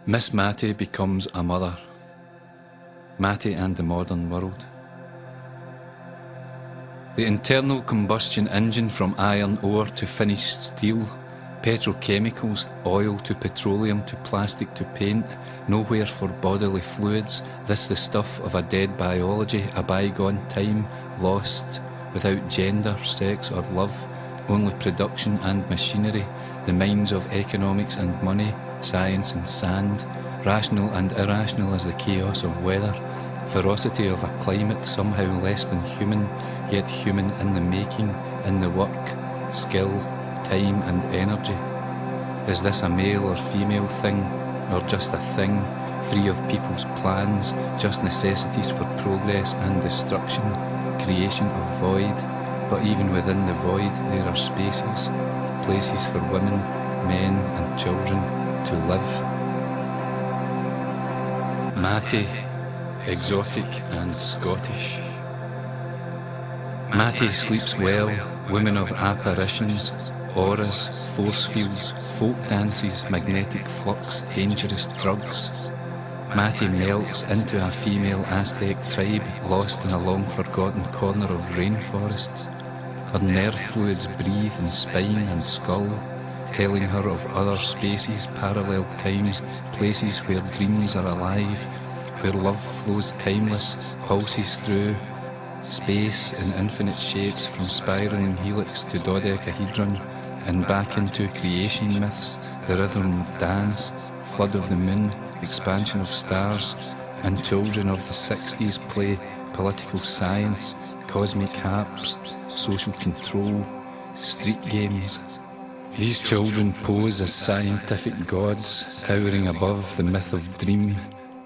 Miss Matty becomes a mother. Matty and the modern world. The internal combustion engine from iron ore to finished steel, petrochemicals, oil to petroleum to plastic to paint, nowhere for bodily fluids, this the stuff of a dead biology, a bygone time, lost, without gender, sex or love, only production and machinery, the minds of economics and money, science and sand, rational and irrational as the chaos of weather, ferocity of a climate somehow less than human, yet human in the making, in the work, skill, time and energy. Is this a male or female thing, or just a thing, free of people's plans, just necessities for progress and destruction, creation of void, but even within the void there are spaces, places for women, men and children to live. Matty, exotic and Scottish. Matty sleeps well, women of apparitions, auras, force fields, folk dances, magnetic flux, dangerous drugs. Matty melts into a female Aztec tribe lost in a long-forgotten corner of rainforest. Her nerve fluids breathe in spine and skull, telling her of other spaces, parallel times, places where dreams are alive, where love flows timeless, pulses through space in infinite shapes from spiraling helix to dodecahedron and back into creation myths, the rhythm of dance, flood of the moon, expansion of stars, and children of the 60s play political science, cosmic harps, social control, street games. These children pose as scientific gods, towering above the myth of dream,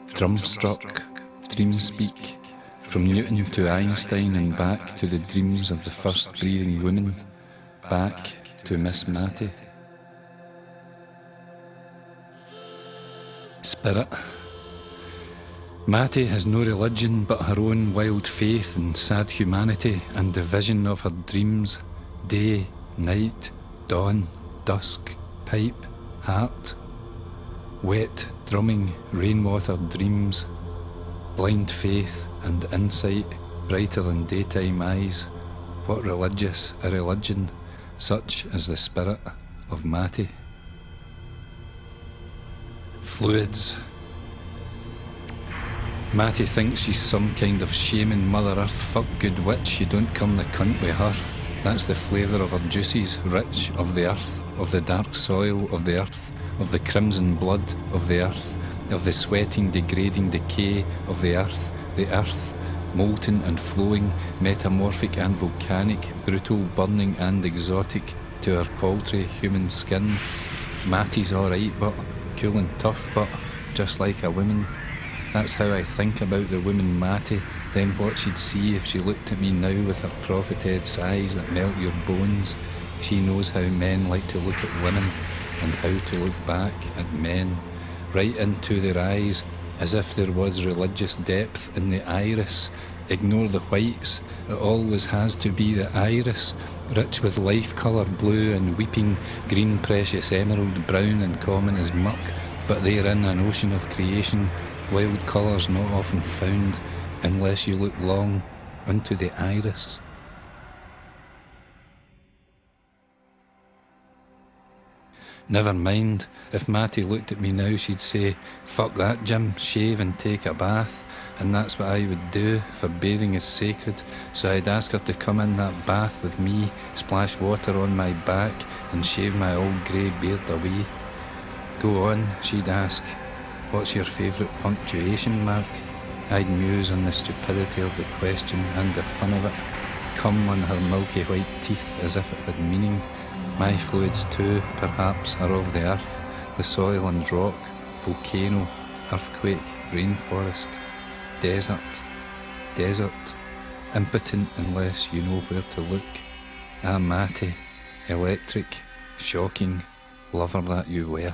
drumstruck, dream speak, from Newton to Einstein and back to the dreams of the first breathing woman, back to Miss Matty. Spirit. Matty has no religion but her own wild faith in sad humanity and the vision of her dreams, day, night, dawn, dusk, pipe, heart, wet, drumming, rainwater dreams, blind faith and insight, brighter than daytime eyes. What religious irreligion, such as the spirit of Matty. Fluids. Matty thinks she's some kind of shaman Mother Earth fuck good witch, you don't come the cunt with her. That's the flavour of her juices, rich of the earth, of the dark soil of the earth, of the crimson blood of the earth, of the sweating, degrading decay of the earth, molten and flowing, metamorphic and volcanic, brutal, burning and exotic to her paltry human skin. Matty's alright but, cool and tough but, just like a woman. That's how I think about the woman Matty, then what she'd see if she looked at me now with her prophetess eyes that melt your bones. She knows how men like to look at women and how to look back at men, right into their eyes, as if there was religious depth in the iris. Ignore the whites, it always has to be the iris, rich with life-colour blue and weeping green, precious emerald, brown and common as muck, but therein an ocean of creation, wild colours not often found unless you look long into the iris. Never mind, if Matty looked at me now she'd say, fuck that Jim, shave and take a bath, and that's what I would do, for bathing is sacred, so I'd ask her to come in that bath with me, splash water on my back and shave my old grey beard away. Go on, she'd ask, what's your favourite punctuation mark? I'd muse on the stupidity of the question and the fun of it, come on her milky white teeth as if it had meaning. My fluids too, perhaps, are of the earth, the soil and rock, volcano, earthquake, rainforest, desert, impotent unless you know where to look. Ah, Matty, electric, shocking, lover that you were.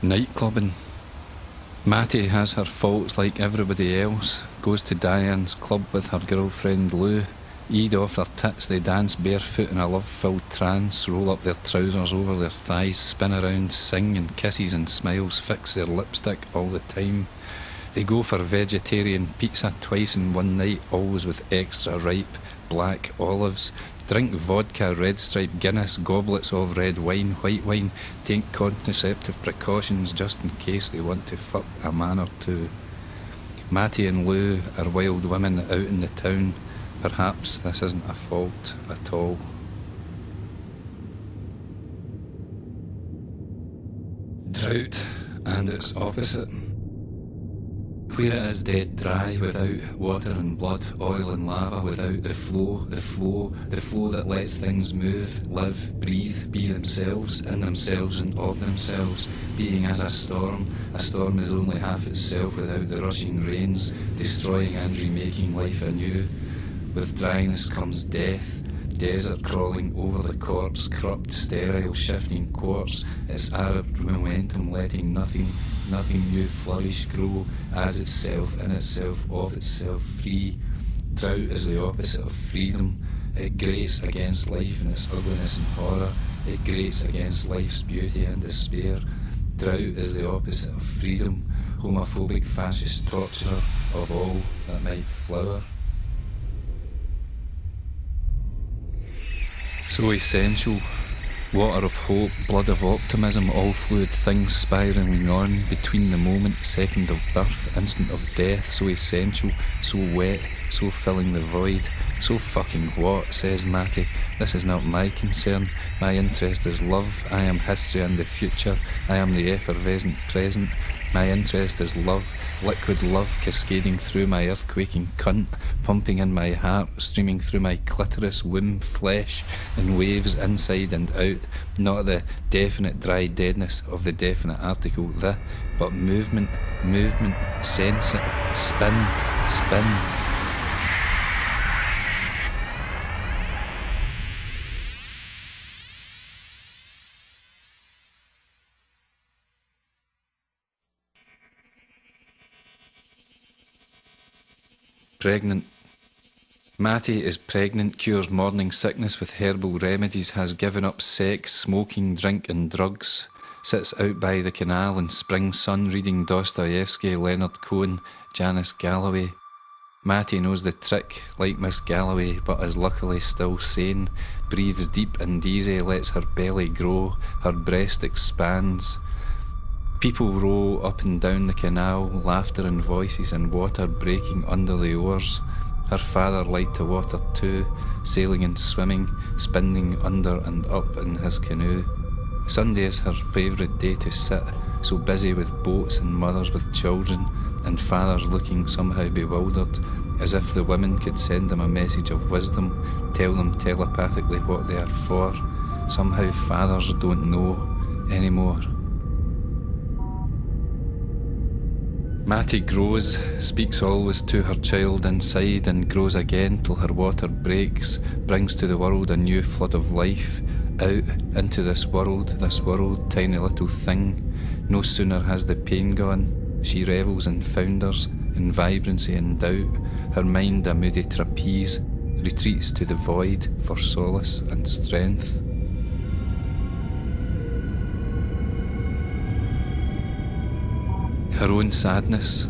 Nightclubbing. Matty has her faults like everybody else. Goes to Diane's club with her girlfriend Lou. Eat off their tits, they dance barefoot in a love-filled trance, roll up their trousers over their thighs, spin around, sing, and kisses and smiles fix their lipstick all the time. They go for vegetarian pizza twice in one night, always with extra ripe black olives. Drink vodka, red stripe Guinness, goblets of red wine, white wine. Take contraceptive precautions just in case they want to fuck a man or two. Matty and Lou are wild women out in the town. Perhaps this isn't a fault at all. Drought and its opposite. Where it is dead dry, without water and blood, oil and lava, without the flow that lets things move, live, breathe, be themselves, in themselves and of themselves, being as a storm. A storm is only half itself without the rushing rains, destroying and remaking life anew. With dryness comes death, desert crawling over the corpse, cropped, sterile, shifting quartz, its Arab momentum letting nothing new flourish, grow as itself, in itself, of itself, free. Drought is the opposite of freedom. It grates against life in its ugliness and horror. It grates against life's beauty and despair. Drought is the opposite of freedom, homophobic fascist torture of all that might flower. So essential, water of hope, blood of optimism, all fluid things spiralling on between the moment, second of birth, instant of death. So essential, so wet, so filling the void. So fucking what, says Matty. This is not my concern. My interest is love. I am history and the future. I am the effervescent present. My interest is love, liquid love cascading through my earthquaking cunt, pumping in my heart, streaming through my clitoris, womb, flesh, in waves inside and out. Not the definite dry deadness of the definite article, but movement, sense it, spin. Pregnant. Matty is pregnant, cures morning sickness with herbal remedies, has given up sex, smoking, drink and drugs, sits out by the canal in spring sun reading Dostoevsky, Leonard Cohen, Janice Galloway. Matty knows the trick, like Miss Galloway, but is luckily still sane, breathes deep and easy, lets her belly grow, her breast expands. People row up and down the canal, laughter and voices and water breaking under the oars. Her father liked to water too, sailing and swimming, spinning under and up in his canoe. Sunday is her favourite day to sit, so busy with boats and mothers with children, and fathers looking somehow bewildered, as if the women could send them a message of wisdom, tell them telepathically what they are for. Somehow fathers don't know anymore. Matty grows, speaks always to her child inside, and grows again till her water breaks, brings to the world a new flood of life. Out into this world, tiny little thing. No sooner has the pain gone, she revels in founders, in vibrancy and doubt. Her mind a moody trapeze, retreats to the void for solace and strength. Her own sadness,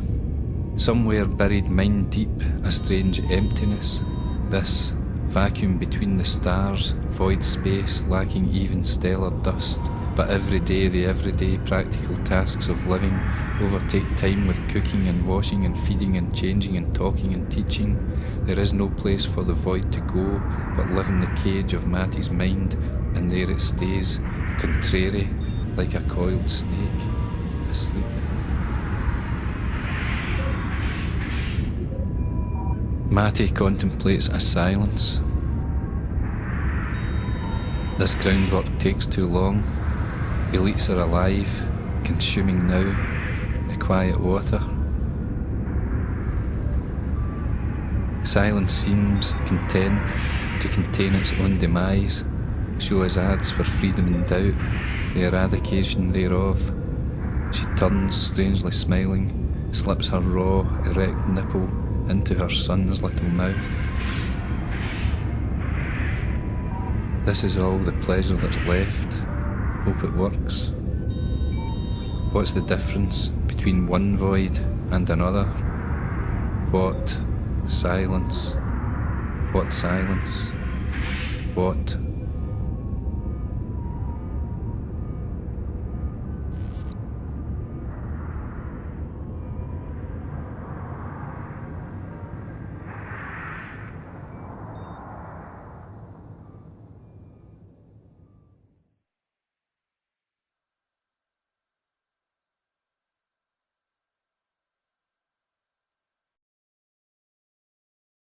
somewhere buried mind deep, a strange emptiness. This vacuum between the stars, void space, lacking even stellar dust. But every day, the everyday practical tasks of living overtake time with cooking and washing and feeding and changing and talking and teaching. There is no place for the void to go, but live in the cage of Matty's mind, and there it stays, contrary, like a coiled snake, asleep. Matty contemplates a silence. This groundwork takes too long. Elites are alive, consuming now the quiet water. Silence seems content to contain its own demise, show as ads for freedom and doubt, the eradication thereof. She turns, strangely smiling, slips her raw, erect nipple into her son's little mouth. This is all the pleasure that's left. Hope it works. What's the difference between one void and another? What silence? What silence? What